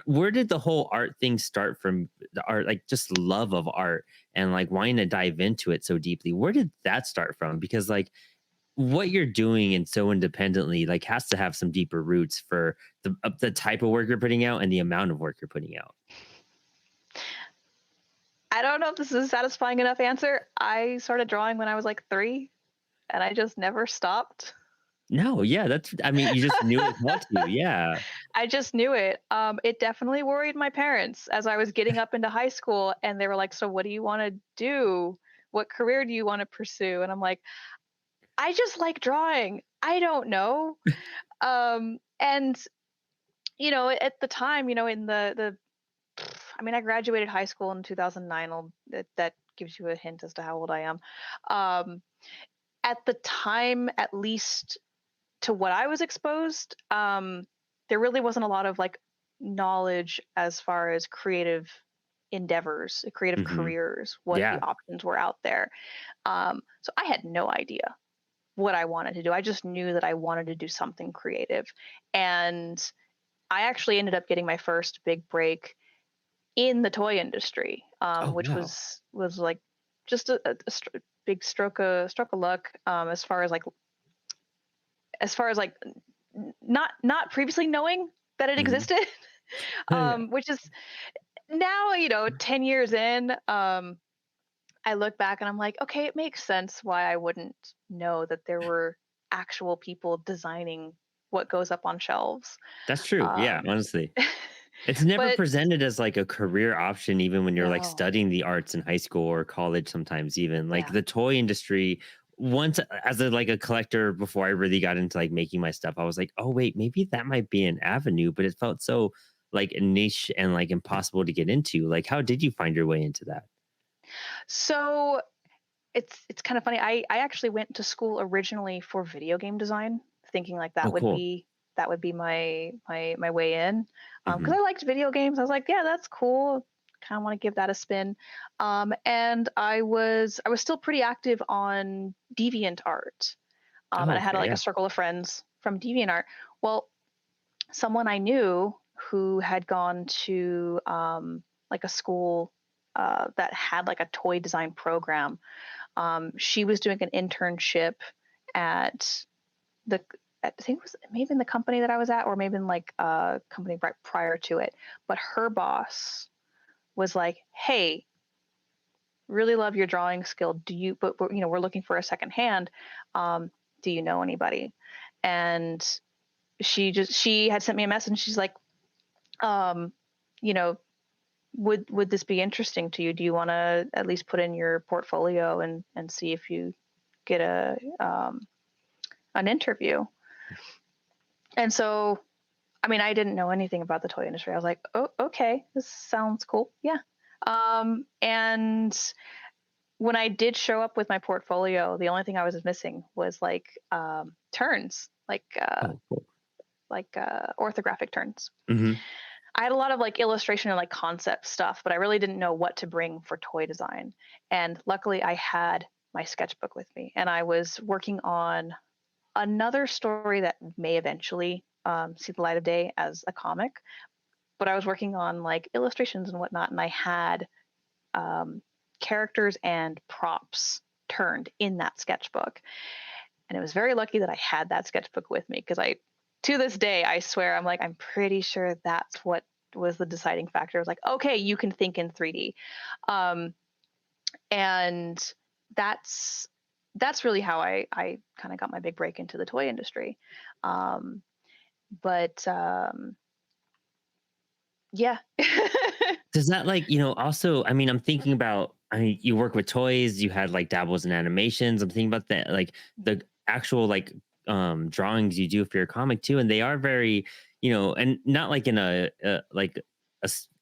where did the whole art thing start from? The art, like just love of art and like wanting to dive into it so deeply. Where did that start from? Because like what you're doing and so independently like has to have some deeper roots for the type of work you're putting out and the amount of work you're putting out. I don't know if this is a satisfying enough answer. I started drawing when I was like 3 and I just never stopped. No, yeah, that's I mean, you just knew it what to. Yeah. I just knew it. It definitely worried my parents as I was getting up into high school, and they were like, "So, what do you want to do? What career do you want to pursue?" And I'm like, "I just like drawing. I don't know." And at the time, in the I mean, I graduated high school in 2009. That gives you a hint as to how old I am. Um, at the time, at least to what I was exposed, there really wasn't a lot of like knowledge as far as creative endeavors, creative Hmm. careers, what the Yeah. options were out there. So I had no idea what I wanted to do. I just knew that I wanted to do something creative. And I actually ended up getting my first big break in the toy industry, Oh which wow. was like just a big stroke of luck, as far as like not previously knowing that it Hmm. existed. Yeah. Which is now, 10 years in, I look back and I'm like, okay, it makes sense why I wouldn't know that there were actual people designing what goes up on shelves. That's true. Yeah, Um, honestly. It's never but presented as like a career option even when you're like no, studying the arts in high school or college sometimes even. Like yeah. the toy industry once as a like a collector before I really got into like making my stuff, I was like, "Oh wait, maybe that might be an avenue," but it felt so like niche and like impossible to get into. Like how did you find your way into that? So it's kind of funny. I actually went to school originally for video game design, thinking like Oh, cool. that would be my way in, because Mhm. I liked video games. I was like, yeah, that's cool. Kind of want to give that a spin. And I was still pretty active on DeviantArt, Oh, and I had okay, like a yeah. circle of friends from DeviantArt. Well, someone I knew who had gone to like a school that had like a toy design program. She was doing an internship at the I think it was maybe in the company that I was at, or maybe in like a company right prior to it. But her boss was like, "Hey, really love your drawing skill. Do you? But we're looking for a second hand. Do you know anybody?" And she had sent me a message. She's like, um, you know, would this be interesting to you? Do you want to at least put in your portfolio and see if you get an interview? And so, I mean, I didn't know anything about the toy industry. I was like, oh, okay, this sounds cool. Yeah. And when I did show up with my portfolio, the only thing I was missing was like turns, Oh, cool. orthographic turns. Mhm. I had a lot of like illustration and like concept stuff, but I really didn't know what to bring for toy design. And luckily, I had my sketchbook with me, and I was working on another story that may eventually see the light of day as a comic. But I was working on like illustrations and whatnot, and I had um, characters and props turned in that sketchbook. And it was very lucky that I had that sketchbook with me because to this day, I swear, I'm pretty sure that's what was the deciding factor. I was like, okay, you can think in 3D. Um, and that's that's really how I kind of got my big break into the toy industry. Um, but yeah. Does that like, also, I mean, I'm thinking about, I mean, you work with toys, you had like dabbles in animations. I'm thinking about that, like the actual like drawings you do for your comic too. And they are very, and not like in like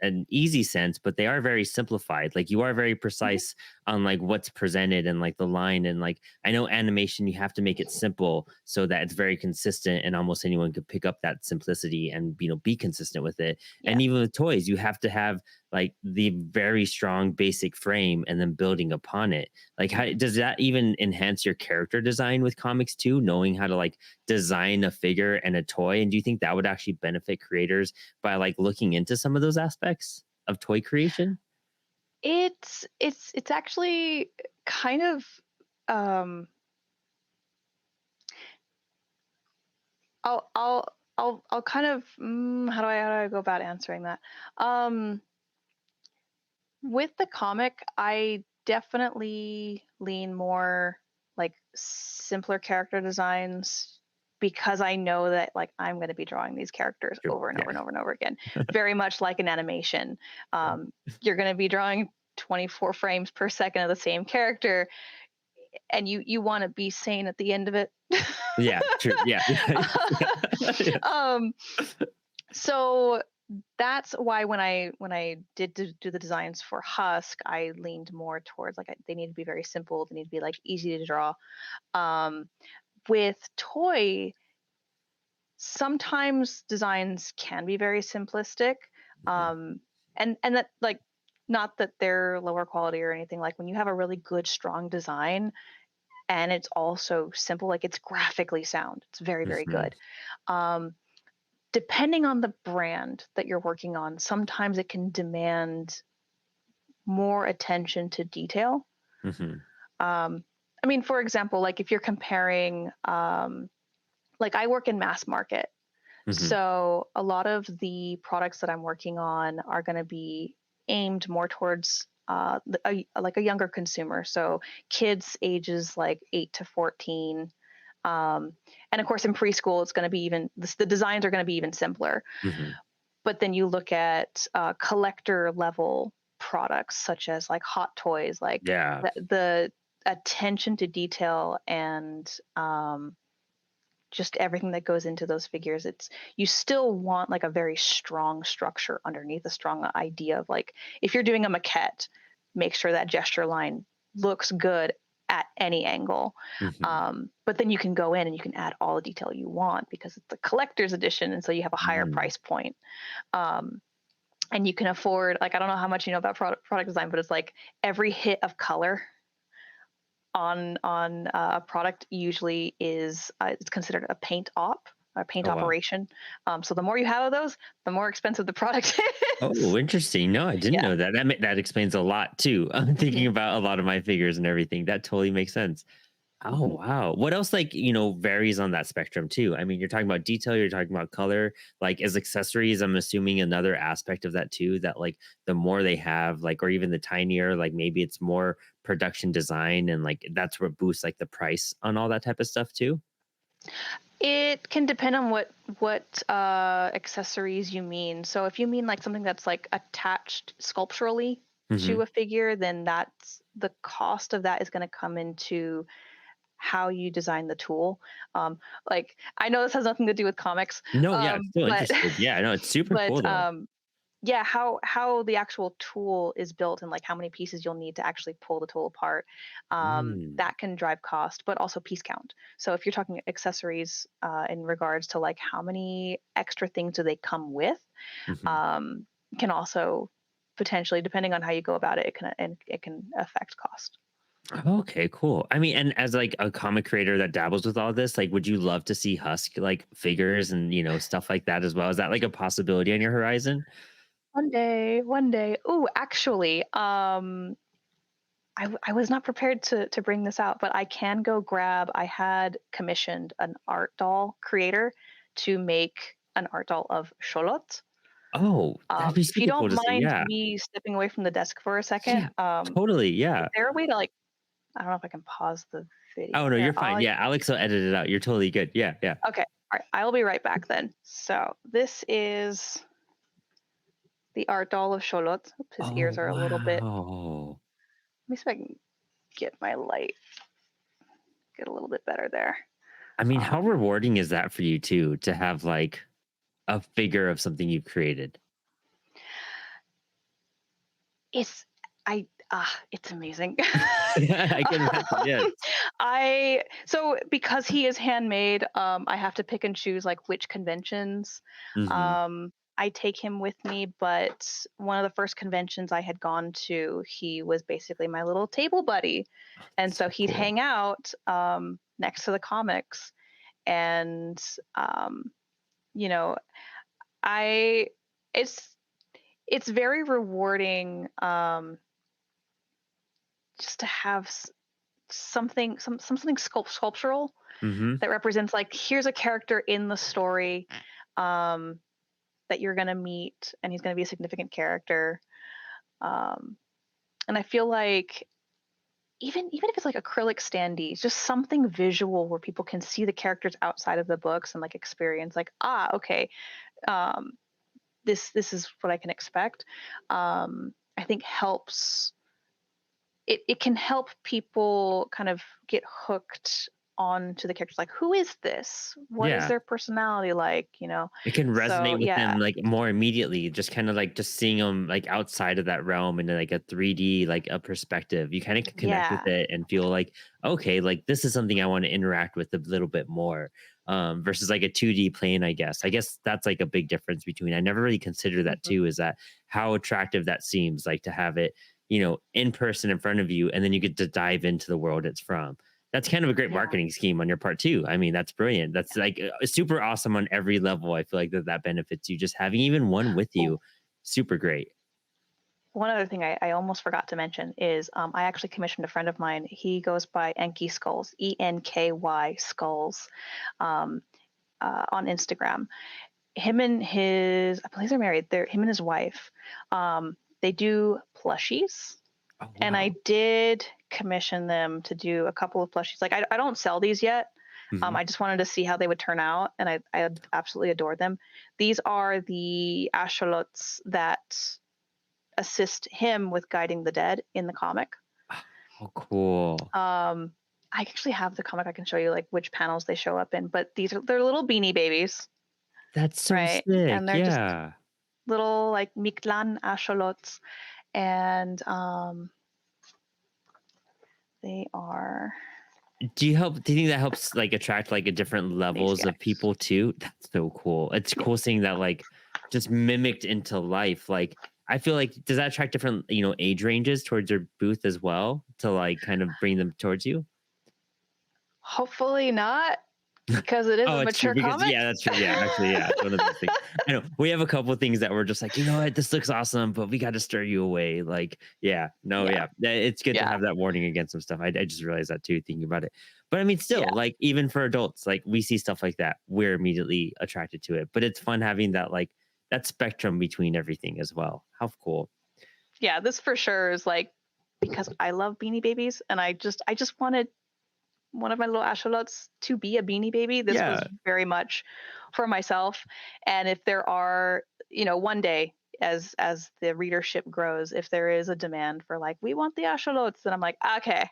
an easy sense, but they are very simplified. Like you are very Mhm. precise on like what's presented and like the line. And like I know animation, you have to make it simple so that it's very consistent and almost anyone could pick up that simplicity and be consistent with it. Yeah. And even with toys, you have to have like the very strong basic frame and then building upon it. Like how does that even enhance your character design with comics too, knowing how to like design a figure and a toy? And do you think that would actually benefit creators by like looking into some of those aspects of toy creation? It's actually kind of um I'll kind of how do I go about answering that? Um with the comic, I definitely lean more like simpler character designs because I know that like I'm going to be drawing these characters Sure. over and over Yeah. and over and over again, very much like an animation. You're going to be drawing 24 frames per second of the same character, and you want to be sane at the end of it. Yeah. True. Yeah. Yeah. Yeah. um, so that's why when I did do the designs for Husk, I leaned more towards like they need to be very simple. They need to be like easy to draw. Um, with toy, sometimes designs can be very simplistic, Mhm. and that like not that they're lower quality or anything. Like when you have a really good strong design and it's also simple, like it's graphically sound. It's very Mhm. good. Um, Depending on the brand that you're working on, sometimes it can demand more attention to detail. Mhm. Um, I mean, for example, like if you're comparing, like I work in mass market. Mhm. So a lot of the products that I'm working on are going to be aimed more towards like a younger consumer. So kids ages like 8 to 14. And of course, in preschool, it's going to be the designs are going to be even simpler. Mhm. But then you look at collector level products such as like hot toys, like Yeah. the attention to detail and just everything that goes into those figures. It's you still want like a very strong structure underneath, a strong idea of like if you're doing a maquette, make sure that gesture line looks good at any angle. Mhm. But then you can go in and you can add all the detail you want because it's a collector's edition, and so you have a higher Mhm. price point. Um, and you can afford like I don't know how much you know about product design, but it's like every hit of color on a product usually is it's considered a paint op, a paint Oh, wow. operation. So the more you have of those, the more expensive the product is. Oh, interesting. No, I didn't Yeah. know that. That explains a lot too. I'm Hmm. thinking about a lot of my figures and everything. That totally makes sense. Oh, Hmm. wow. What else, like, varies on that spectrum too? I mean, you're talking about detail, you're talking about color, like as accessories, I'm assuming another aspect of that too, that like the more they have, like, or even the tinier, like maybe it's more production design and like that's what boosts like the price on all that type of stuff too. It can depend on what accessories you mean. So if you mean like something that's like attached sculpturally Hmm. to a figure, then that's the cost of that is going to come into how you design the tool. Like I know this has nothing to do with comics, No, yeah, I'm still but interested. Yeah, no, it's super but cool though. yeah, how the actual tool is built and like how many pieces you'll need to actually pull the tool apart, Mm, that can drive cost, but also piece count. So if you're talking accessories in regards to like how many extra things do they come with, mhm. um, can also potentially, depending on how you go about it, it can affect cost. Okay, cool. I mean, and as like a comic creator that dabbles with all this, like, would you love to see Husk like figures and stuff like that as well? Is that like a possibility on your horizon? One day, one day. Ooh, actually, I was not prepared to bring this out, but I can go grab. I had commissioned an art doll creator to make an art doll of Charlotte. Oh, that'd be If you super cool don't to see. mind Yeah. me stepping away from the desk for a second, Yeah. Totally. is Yeah. there a way to like? I don't know if I can pause the Oh video no, here. you're fine. Yeah, Alex will edit it out. You're totally good. Yeah. Yeah. Okay. All right. I'll be right back then. So this is the art doll of Charlotte. Oops, his Oh ears are a little bit. wow. Let me see if I can get my light get a little bit better there. I mean, how Um, rewarding is that for you too to have like a figure of something you've created? It's it's amazing. I can imagine. Yes. I so because he is handmade, I have to pick and choose like which conventions Hmm. I take him with me. But one of the first conventions I had gone to, he was basically my little table buddy, and So so he'd cool. hang out next to the comics, and um, you know, I it's it's very rewarding just to have something sculptural Hmm. that represents like here's a character in the story um, that you're gonna meet, and he's gonna be a significant character. Um, and I feel like even if it's like acrylic standees, just something visual where people can see the characters outside of the books and like experience like okay, um, this is what I can expect. I think helps it can help people kind of get hooked onto the characters like who is this, what is Yeah. their personality like, you know. It can So resonate with them, yeah. like, more immediately, just kinda, like, just seeing them like, outside of that realm in, like, a 3D, like, a perspective. You kinda can connect with Yeah. it and feel like, "Okay, like, this is something I wanna interact with a little bit more," versus, like, a 2D plane, I guess. I guess that's, like, a big difference between I never really considered that Mhm. too, is that how attractive that seems, like, to have it, you know, in person in front of you, and then you get to dive into the world it's from. That's kind of a great Yeah. marketing scheme on your part too. I mean, that's brilliant. That's like super awesome on every level. I feel like that benefits you. Just having even one with Oh, you, super great. one other thing I almost forgot to mention is I actually commissioned a friend of mine. He goes by Enky Skulls, ENKY Skulls, um, on Instagram. Him and his, I believe they're married. They're him and his wife. They do plushies, Oh and I wow. did commission them to do a couple of plushies. Like I don't sell these yet. Hmm. I just wanted to see how they would turn out, and I absolutely adore them. These are the ashalots that assist him with guiding the dead in the comic. Oh cool. Um, I actually have the comic. I can show you like which panels they show up in. But they're little beanie babies, That's so right? And sick. they're just Yeah. little like Mictlan ashalots, and they are Do you think that helps like attract like a different these levels of guys. people too? That's so cool. It's Yeah. cool seeing that like just mimicked into life. Like I feel like does that attract different, you know, age ranges towards your booth as well to like kind of bring them towards you? Hopefully not, because it is Oh, a it's true mature because comic. yeah, that's true. Yeah, actually, yeah, it's one of those things. I know we have a couple of things that we're just like, you know what, this looks awesome, but we got to stir you away. Like, yeah, no, Yeah. yeah, it's good to Yeah. have that warning against some stuff. I just realized that too, thinking about it. But I mean, still, Yeah. like, even for adults, like we see stuff like that, we're immediately attracted to it. But it's fun having that like that spectrum between everything as well. How cool! Yeah. This for sure is like because I love Beanie Babies, and I just wanted one of my little axolots to be a Beanie Baby. This was Yeah, very much for myself. And if there are, one day as the readership grows, if there is a demand for like we want the axolots, then I'm like, okay,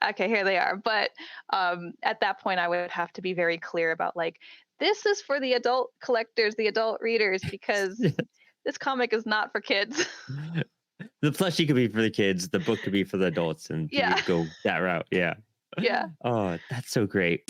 okay, here they are. But at that point, I would have to be very clear about like this is for the adult collectors, the adult readers, because this comic is not for kids. the plushie could be for the kids, the book could be for the adults, and you Yeah. would go that route. Yeah. Yeah. Oh, that's so great.